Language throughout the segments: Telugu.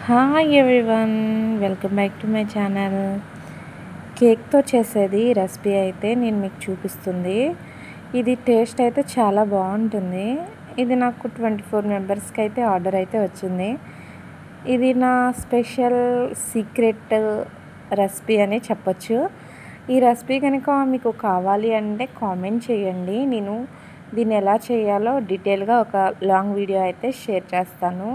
Hi everyone, welcome back to my channel. కేక్తో చేసేది రెసిపీ అయితే నేను మీకు చూపిస్తుంది. ఇది టేస్ట్ అయితే చాలా బాగుంటుంది. ఇది నాకు 24 మెంబర్స్కి అయితే ఆర్డర్ అయితే వచ్చింది. ఇది నా స్పెషల్ సీక్రెట్ రెసిపీ అని చెప్పచ్చు. ఈ రెసిపీ కనుక మీకు కావాలి అంటే కామెంట్ చేయండి. నేను దీన్ని ఎలా చేయాలో డీటెయిల్గా ఒక లాంగ్ వీడియో అయితే షేర్ చేస్తాను.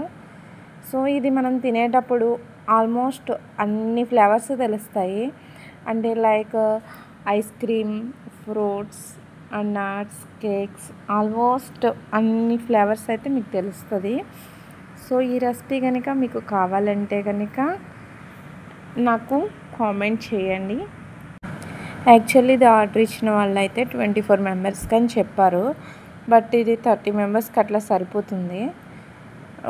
సో ఇది మనం తినేటప్పుడు ఆల్మోస్ట్ అన్ని ఫ్లేవర్స్ తెలుస్తాయి. అంటే like ice cream, fruits and nuts, cakes, almost అన్ని ఫ్లేవర్స్ అయితే మీకు తెలుస్తుంది. సో ఈ రెసిపీ కనుక మీకు కావాలంటే కనుక నాకు కామెంట్ చేయండి. యాక్చువల్లీ ఇది ఆర్డర్ ఇచ్చిన వాళ్ళు అయితే 24 మెంబర్స్కి అని చెప్పారు. బట్ ఇది 30 మెంబర్స్కి అట్లా సరిపోతుంది.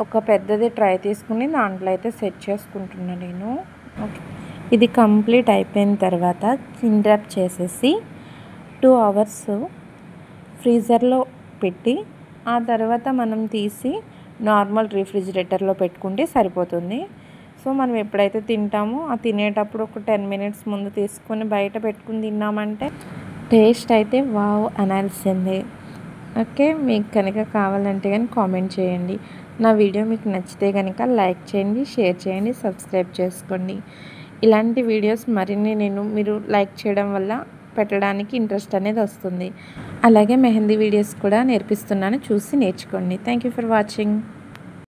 ఒక పెద్దది ట్రై తీసుకుని దాంట్లో అయితే సెట్ చేసుకుంటున్నాను నేను. ఓకే, ఇది కంప్లీట్ అయిపోయిన తర్వాత థిన్ ర్యాప్ చేసేసి 2 అవర్స్ ఫ్రీజర్లో పెట్టి ఆ తర్వాత మనం తీసి నార్మల్ రిఫ్రిజిరేటర్లో పెట్టుకుంటే సరిపోతుంది. సో మనం ఎప్పుడైతే తింటామో ఆ తినేటప్పుడు ఒక 10 మినిట్స్ ముందు తీసుకొని బయట పెట్టుకుని తిన్నామంటే టేస్ట్ అయితే వావ్ అనాల్సిందే. ఓకే, మీకు కనుక కావాలంటే కానీ కామెంట్ చేయండి. నా వీడియో మీకు నచ్చితే కనుక లైక్ చేయండి, షేర్ చేయండి, సబ్స్క్రైబ్ చేసుకోండి. ఇలాంటి వీడియోస్ మరిన్ని మీరు లైక్ చేయడం వల్ల పెట్టడానికి ఇంట్రెస్ట్ అనేది వస్తుంది. అలాగే మెహందీ వీడియోస్ కూడా నేర్పిస్తున్నాను, చూసి నేర్చుకోండి. Thank you for watching.